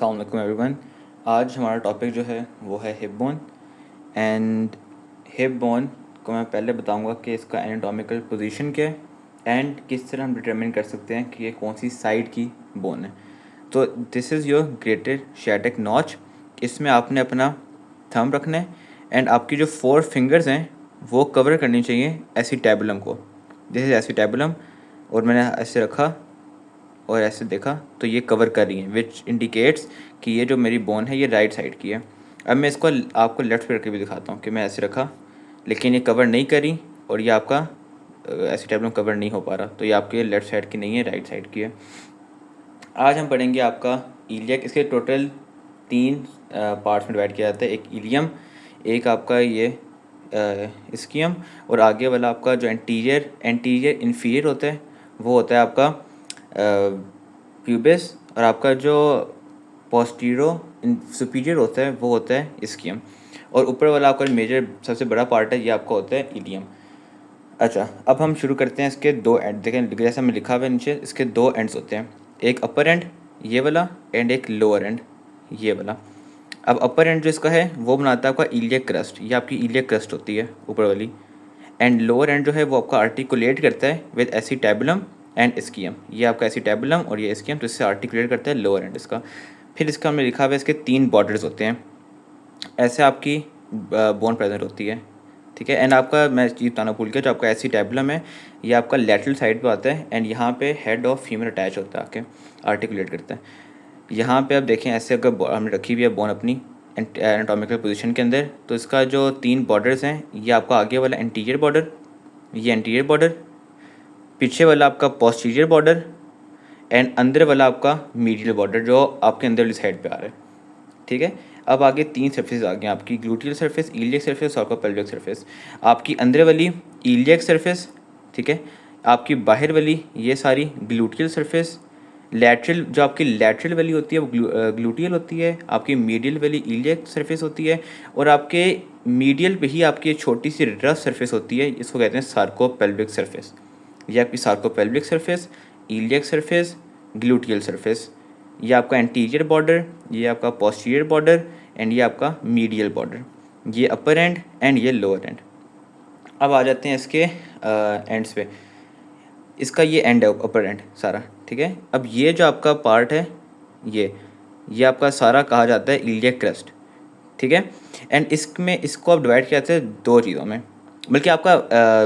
अस्सलाम वालेकुम एवरीवन। आज हमारा टॉपिक जो है वो है hip bone. And hip bone को मैं पहले बताऊंगा कि इसका एनाटॉमिकल पोजीशन क्या है एंड किस तरह हम डिटरमिन कर सकते हैं कि ये कौन सी साइड की बोन है। तो this is your greater sciatic notch. इसमें आपने अपना थंब रखना है एंड आपकी जो 4 फिंगर्स हैं वो कवर करनी चाहिए एसिटैबुलम को। दिस इज़ एसिटैबुलम और मैंने ऐसे रखा और ऐसे देखा तो ये कवर कर रही है, विच इंडिकेट्स कि ये जो मेरी बोन है ये राइट साइड की है। अब मैं इसको आपको लेफ्ट करके भी दिखाता हूँ कि मैं ऐसे रखा लेकिन ये कवर नहीं करी और ये आपका एसिटैबुलम कवर नहीं हो पा रहा, तो ये आपके लेफ्ट साइड की नहीं है, राइट साइड की है। आज हम पढ़ेंगे आपका इलियक। इसके टोटल 3 पार्ट्स में डिवाइड किया जाता है। एक इलियम, एक आपका ये इस्कियम और आगे वाला आपका जो एंटीरियर इन्फीरियर होता है वो होता है आपका प्यूबिस, और आपका जो पोस्टीरो सुपीरियर होता है वो होता है इस्कियम, और ऊपर वाला आपका मेजर सबसे बड़ा पार्ट है ये आपका होता है इलियम। अच्छा, अब हम शुरू करते हैं। इसके 2 एंड देखें, जैसा मैं लिखा हुआ है नीचे, इसके 2 एंड्स होते हैं, एक अपर एंड ये वाला एंड एक लोअर एंड ये वाला। अब अपर एंड जो इसका है वो बनाता है आपका इलियक क्रस्ट, ये आपकी इलियक क्रस्ट होती है ऊपर वाली, एंड लोअर एंड जो है वो आपका आर्टिकुलेट करता है विद एसिटैबुलम एंड इस्कियम। ये आपका एसिटैबुलम और ये इस्कियम, तो इससे आर्टिकुलेट करता है लोअर एंड इसका। फिर इसका हमने लिखा हुआ है इसके 3 बॉर्डर्स होते हैं, ऐसे आपकी बोन प्रेजेंट होती है, ठीक है। एंड आपका मैं चीज़ बताना भूल गया, जो आपका एसिटैबुलम है ये आपका लैटरल साइड पे आता है एंड यहाँ पे हेड ऑफ फीमेल अटैच होता है, आके आर्टिकुलेट करता है। यहाँ पे आप देखें ऐसे अगर हमने रखी हुई है बोन अपनी एनाटॉमिकल पोजीशन के अंदर, तो इसका जो 3 बॉर्डर्स हैं ये आपका आगे वाला एंटीरियर बॉर्डर, ये एंटीरियर बॉर्डर, पीछे वाला आपका पोस्टीरियर बॉर्डर एंड अंदर वाला आपका मीडियल बॉर्डर जो आपके अंदर वाली साइड पे आ रहा है, ठीक है। अब आगे 3 सर्फेस आ गए आपकी, gluteal surface, iliac surface, sacropelvic surface. आपकी अंदर वाली इलियक सर्फेस, ठीक है। आपकी बाहर वाली ये सारी ग्लूटियल सर्फेस। लैटरल जो आपकी लैटरल वाली होती है वो ग्लूटियल होती है, आपकी मीडियल वाली इलियक सरफेस होती है, और आपके मीडियल पे ही आपकी छोटी सी रफ सरफेस होती है, इसको कहते हैं सार्कोपेल्विक सरफेस। ये आपकी sacropelvic surface, iliac surface, gluteal surface, ये आपका एंटीरियर बॉर्डर, ये आपका पोस्टीरियर बॉर्डर एंड ये आपका मीडियल बॉर्डर, ये अपर एंड एंड ये लोअर एंड। अब आ जाते हैं इसके एंड्स पे। इसका ये एंड है अपर एंड सारा, ठीक है। अब ये जो आपका पार्ट है ये आपका सारा कहा जाता है इलियक क्रस्ट, ठीक है। एंड इसमें इसको आप डिवाइड किया जाता है 2 चीज़ों में, बल्कि आपका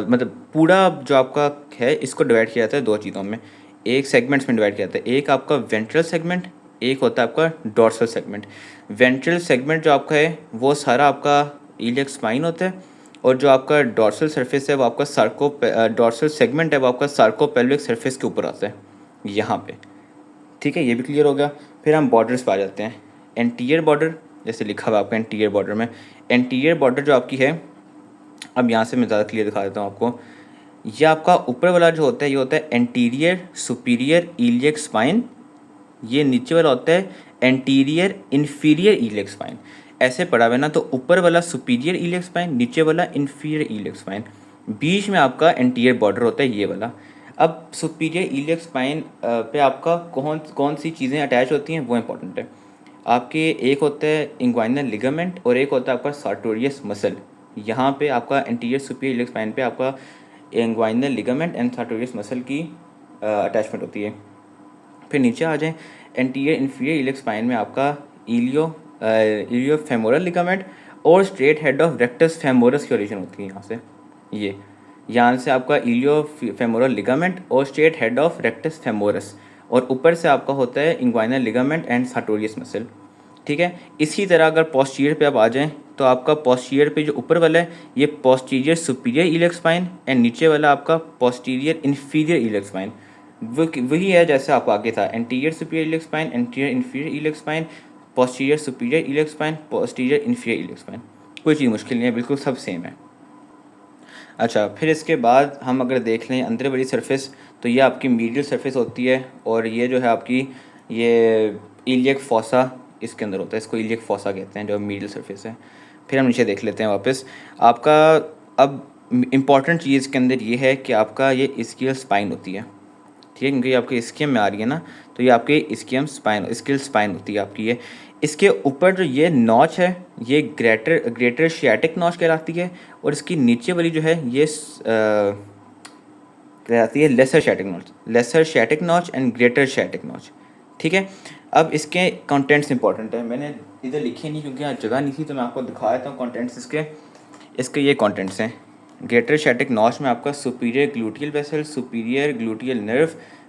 मतलब पूरा जो आपका है इसको डिवाइड किया जाता है 2 चीज़ों में, एक सेगमेंट्स में डिवाइड किया जाता है। एक आपका वेंट्रल सेगमेंट, एक होता है आपका डॉर्सल सेगमेंट। वेंट्रल सेगमेंट जो आपका है वो सारा आपका इलियक स्पाइन होता है, और जो आपका डॉर्सल सरफेस है वो आपका डॉर्सल सेगमेंट है वो आपका सार्कोपेल्विक सरफेस के ऊपर आता है यहाँ पे, ठीक है। ये भी क्लियर हो गया। फिर हम बॉर्डर्स पे आ जाते हैं। एंटीरियर बॉर्डर, जैसे लिखा हुआ आपका एंटीरियर बॉर्डर में, एंटीरियर बॉर्डर जो आपकी है, अब यहाँ से मैं ज़्यादा क्लियर दिखा देता हूँ आपको। ये आपका ऊपर वाला जो होता है ये होता है एंटीरियर सुपीरियर इलियक स्पाइन, ये नीचे वाला होता है एंटीरियर इन्फीरियर इलियक स्पाइन। ऐसे पढ़ा हुआ है ना, तो ऊपर वाला सुपीरियर इलियक स्पाइन, नीचे वाला इन्फीरियर इलियक स्पाइन, बीच में आपका एंटीरियर बॉर्डर होता है ये वाला। अब सुपीरियर इलियक स्पाइन पे आपका कौन कौन सी चीज़ें अटैच होती हैं वो इंपॉर्टेंट है। आपके एक होता है इंग्वाइनल लिगामेंट और एक होता है आपका सार्टोरियस मसल। यहाँ पे आपका एंटीरियर सुपीरियर इलियक स्पाइन पे आपका inguinal ligament and sartorius muscle की अटैचमेंट होती है। फिर नीचे आ जाएं, एंटीरियर इन्फीरियर इलियक स्पाइन में आपका इलियो फेमोरल लिगामेंट और straight head of rectus femoris की ओरिजिन होती है यहाँ से, ये यहाँ से आपका इलियो फेमोरल लिगामेंट और straight head of rectus femoris, और ऊपर से आपका होता है inguinal ligament and sartorius muscle, ठीक है। इसी तरह अगर पोस्टीरियर पे आप आ जाएं तो आपका पोस्टीरियर पे जो ऊपर वाला है ये posterior superior iliac spine and नीचे वाला आपका पोस्टीरियर इन्फीरियर इलियक स्पाइन। वही है जैसे आपको आगे था, anterior superior iliac spine, anterior inferior iliac spine, posterior superior iliac spine, posterior inferior iliac spine. कोई चीज़ मुश्किल नहीं है, बिल्कुल सब सेम है। अच्छा, फिर इसके बाद हम अगर देख लें अंदर वाली सरफेस, तो ये आपकी मीडियल सरफेस होती है, और ये जो है आपकी ये इलियक फोसा इसके अंदर होता है, इसको इलियक फोसा कहते हैं जो मीडियल सरफेस है। फिर हम नीचे देख लेते हैं वापस। आपका अब इम्पॉर्टेंट चीज़ के अंदर ये है कि आपका ये इसकी स्पाइन होती है, ठीक है, क्योंकि ये आपके इस्कियम में आ रही है ना, तो ये आपके इस्कियम स्पाइन स्किल स्पाइन होती है आपकी ये। इसके ऊपर जो ये नॉच है ये ग्रेटर शियाटिक नॉच कहलाती है, और इसकी नीचे वाली जो है ये कहलाती है lesser sciatic notch and greater sciatic notch. ठीक है, अब इसके कंटेंट्स इंपॉर्टेंट है, मैंने इधर लिखे नहीं क्योंकि यहाँ जगह नहीं थी, तो मैं आपको दिखा देता हूँ कंटेंट्स इसके ये कंटेंट्स हैं। ग्रेटर शियाटिक नॉच में आपका superior gluteal vessel, superior gluteal nerve,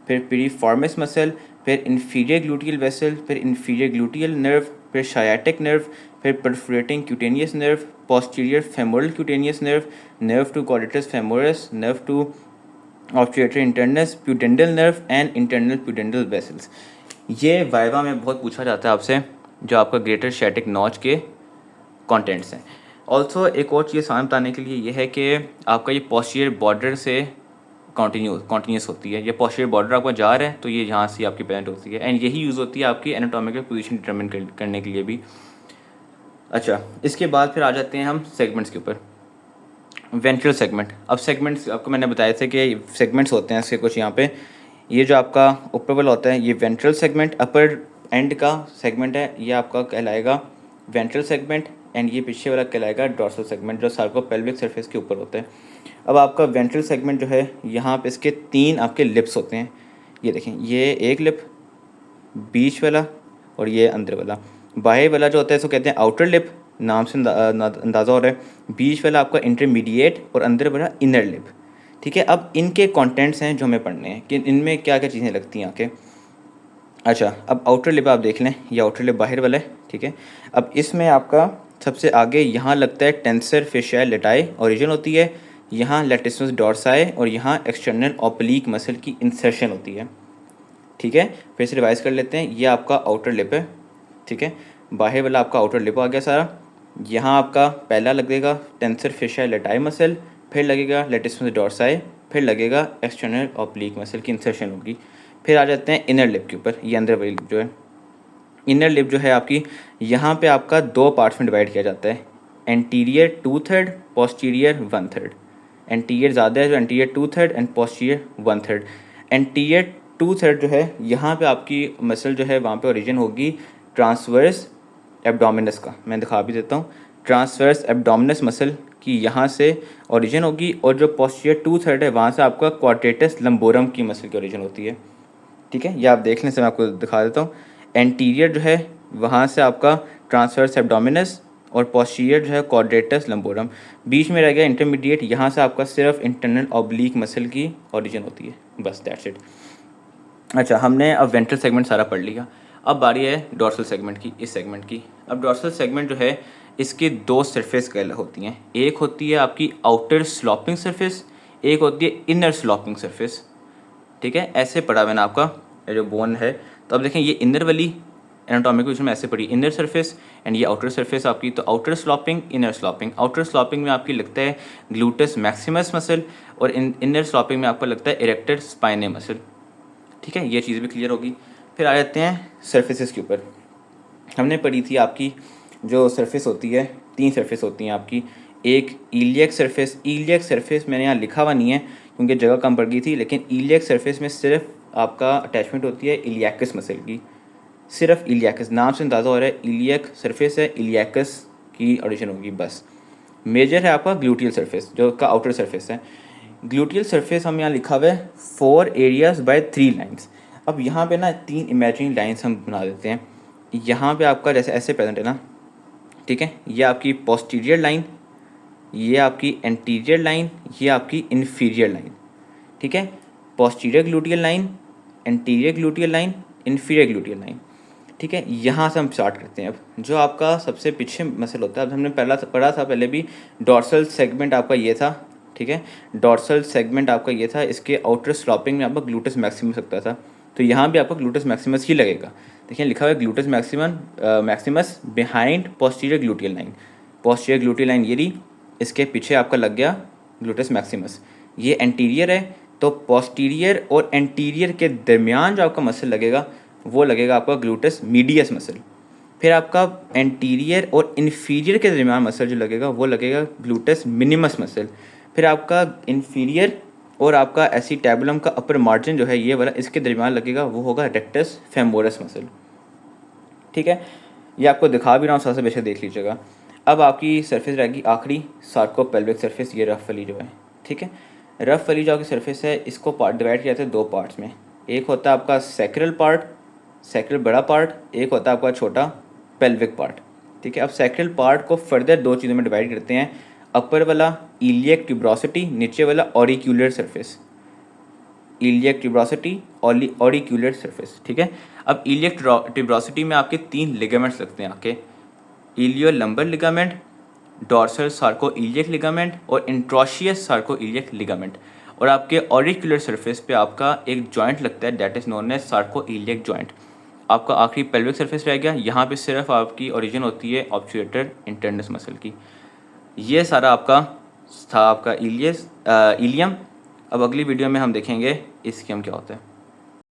फिर पीरिफॉर्मिस मसल, फिर इन्फीरियर ग्लूटियल वेसल, फिर इन्फीरियर ग्लूटियल नर्व, फिर शायाटिक नर्व, फिर perforating cutaneous nerve, posterior femoral cutaneous nerve, nerve to quadratus femoris, nerve to obturator internus, pudendal nerve and internal pudendal vessels. ये viva में बहुत पूछा जाता है आपसे, जो आपका ग्रेटर शियाटिक नॉच के कंटेंट्स हैं। ऑल्सो एक और चीज़ सामने बताने के लिए ये है कि आपका ये पोस्टीरियर बॉर्डर से कॉन्टीन्यूस होती है। ये पोस्टीरियर बॉर्डर आपका जा रहा है तो ये यहाँ से आपकी प्रेजेंट होती है, एंड यही यूज़ होती है आपकी एनाटॉमिकल पोजीशन डिटरमिन करने के लिए भी। अच्छा, इसके बाद फिर आ जाते हैं हम सेगमेंट्स के ऊपर। Ventral segment. अब सेगमेंट्स आपको मैंने बताया था कि सेगमेंट्स होते हैं इसके कुछ यहाँ पे। ये जो आपका ऊपर वाला होता है ये वेंट्रल सेगमेंट, अपर एंड का सेगमेंट है, ये आपका कहलाएगा वेंट्रल सेगमेंट, एंड ये पीछे वाला कहलाएगा डॉर्सल सेगमेंट, जो सार्कोपेल्विक सरफेस के ऊपर होता है। अब आपका वेंट्रल सेगमेंट जो है यहाँ पे इसके 3 आपके लिप्स होते हैं। ये देखें, ये एक लिप, बीच वाला और ये अंदर वाला। बाहर वाला जो होता है इसको कहते हैं आउटर लिप, नाम से अंदाज़ा हो रहा है। बीच वाला आपका इंटरमीडिएट और अंदर वाला इनर लिप। ठीक है, अब इनके कंटेंट्स हैं जो हमें पढ़ने हैं कि इनमें क्या क्या चीज़ें लगती हैं आके। अच्छा, अब आउटर लिप आप देख लें, ये आउटर लिप बाहर वाला है। ठीक है, अब इसमें आपका सबसे आगे यहाँ लगता है टेंसर फेशियाई लेटाई ओरिजिन होती है, यहाँ लैटिसिमस डॉर्साई और यहाँ एक्सटर्नल ऑब्लिक मसल की इंसर्शन होती है। ठीक है, फिर से रिवाइज कर लेते हैं। ये आपका आउटर लिप है। ठीक है, बाहर वाला आपका आउटर लिप आ गया सारा। यहाँ आपका पहला लगेगा टेंसर फेशियाई लेटाई मसल, फिर लगेगा लैटिसिमस डॉर्साई, फिर लगेगा एक्सटर्नल ऑब्लिक मसल की इंसर्शन होगी। फिर आ जाते हैं इनर लिप के ऊपर, ये अंदर वाली लिप जो है। इनर लिप जो है आपकी, यहाँ पे आपका 2 पार्ट्स में डिवाइड किया जाता है, एंटीरियर 2/3, पोस्टीरियर 1/3। एंटीरियर ज़्यादा है, जो एंटीरियर 2/3 एंड पोस्टीरियर 1/3। एंटीरियर 2/3 जो है यहाँ पे आपकी मसल जो है वहाँ पे ओरिजिन होगी ट्रांसवर्स एब्डोमिनस का, मैं दिखा भी देता हूँ। ट्रांसवर्स एब्डोमिनस मसल की यहाँ से ओरिजिन होगी, और जो पोस्टीरियर 2/3 है वहाँ से आपका क्वाड्रेटस लंबोरम की मसल की ओरिजिन होती है। ठीक है, ये आप देख लें से मैं आपको दिखा देता हूँ। एंटीरियर जो है वहाँ से आपका ट्रांसवर्स एब्डोमिनस, और पोस्टीरियर जो है क्वाड्रेटस लंबोरम। बीच में रह गया इंटरमीडिएट, यहाँ से आपका सिर्फ इंटरनल ऑब्लिक मसल की ओरिजिन होती है, बस दैट्स इट। अच्छा, हमने अब वेंट्रल सेगमेंट सारा पढ़ लिया। अब बारी है डॉर्सल सेगमेंट की, इस सेगमेंट की। अब डॉर्सल सेगमेंट जो है इसकी 2 सरफेस होती हैं। एक होती है आपकी आउटर स्लॉपिंग सरफेस, एक होती है इनर स्लॉपिंग सरफेस। ठीक है, ऐसे पढ़ा मैंने आपका जो बोन है। तो अब देखें, ये इनर वाली एनाटॉमिकल पोजीशन में ऐसे पड़ी, इनर सरफेस एंड ये आउटर सरफेस आपकी। तो outer sloping, inner sloping. Outer sloping में आपकी लगता है ग्लूटस मैक्सिमस मसल, और इनर स्लॉपिंग में आपको लगता है इरेक्टर स्पाइने मसल। ठीक है, ये चीज़ भी क्लियर होगी। फिर आ जाते हैं सरफेसेस के ऊपर। हमने पढ़ी थी आपकी जो सरफेस होती है, 3 सरफेस होती हैं आपकी। एक इलियक सरफेस, इलियक सरफेस मैंने यहाँ लिखा हुआ नहीं है क्योंकि जगह कम पड़ गई थी, लेकिन इलियक सरफेस में सिर्फ आपका अटैचमेंट होती है इलियाकस मसल की, सिर्फ इलियाकस। नाम से अंदाज़ा हो रहा है इलियक सरफेस है, इलियाकस की ओरिजिन होगी बस। मेजर है आपका ग्लूटियल सरफेस, जो का आउटर सरफेस है। ग्लूटियल सरफेस हम यहाँ लिखा हुआ है 4 एरियाज बाय 3 लाइन्स। अब यहाँ पे ना 3 इमेजिनरी लाइन्स हम बना देते हैं। यहाँ पे आपका जैसे ऐसे प्रेजेंट है ना, ठीक है, ये आपकी पोस्टीरियर लाइन, ये आपकी एंटीरियर लाइन, ये आपकी इन्फीरियर लाइन। ठीक है, posterior gluteal line, anterior gluteal line, inferior gluteal line. ठीक है, यहाँ से हम स्टार्ट करते हैं। अब जो आपका सबसे पीछे मसल होता है, अब हमने पढ़ा था पहले भी, डॉर्सल सेगमेंट आपका ये था। ठीक है, डॉर्सल सेगमेंट आपका ये था, इसके आउटर स्लॉपिंग में आपका ग्लूटस मैक्सिमस लगता था, तो यहाँ भी आपका ग्लूटस मैक्सिमस ही लगेगा। देखिए लिखा हुआ है gluteus Maximus behind posterior gluteal line. Posterior gluteal line ये रही, इसके पीछे आपका लग गया ग्लूटस मैक्सिमस। ये एंटीरियर है, तो पोस्टीरियर और एंटीरियर के दरमियान जो आपका मसल लगेगा वो लगेगा आपका ग्लूटस मीडियस मसल। फिर आपका एंटीरियर और इन्फीरियर के दरमियान मसल जो लगेगा वो लगेगा ग्लूटस मिनिमस मसल। फिर आपका इन्फीरियर और आपका एसिटैबुलम का अपर मार्जिन जो है ये वाला इसके दरमियान लगेगा, वो होगा रेक्टस फेमोरस मसल। ठीक है, ये आपको दिखा भी रहा हूँ, साथ से बेशक देख लीजिएगा। अब आपकी सरफेस रहेगी आखिरी सार्कोपेल्विक सरफेस, ये रफ वाली जो है। ठीक है, रफ वाली जो आपकी सरफेस है इसको पार्ट डिवाइड किया जाता है दो पार्ट्स में। एक होता है आपका सैक्रल पार्ट, सैक्रल बड़ा पार्ट, एक होता है आपका छोटा पेल्विक पार्ट। ठीक है, अब सैक्रल पार्ट को फर्दर दो चीज़ों में डिवाइड करते हैं, अपर वाला इलियक ट्यूब्रोसिटी, नीचे वाला auricular surface. Iliac tuberosity, auricular surface. ठीक है, अब इलियक ट्यूब्रोसिटी में आपके 3 लिगामेंट्स लगते हैं आपके, iliolumbar ligament, dorsal sacroiliac ligament और इंट्रोशियस सार्को इलियक लिगामेंट। और आपके ऑरिक्यूलर सरफेस पे आपका एक जॉइंट लगता है, that is known as sacroiliac joint. आपका आखिरी पेल्विक सरफेस रह गया, यहाँ पे सिर्फ आपकी ओरिजिन होती है ऑब्चुएटर इंटरनस मसल की। ये सारा आपका था आपका इलियम। अब अगली वीडियो में हम देखेंगे इस्कियम क्या होता है।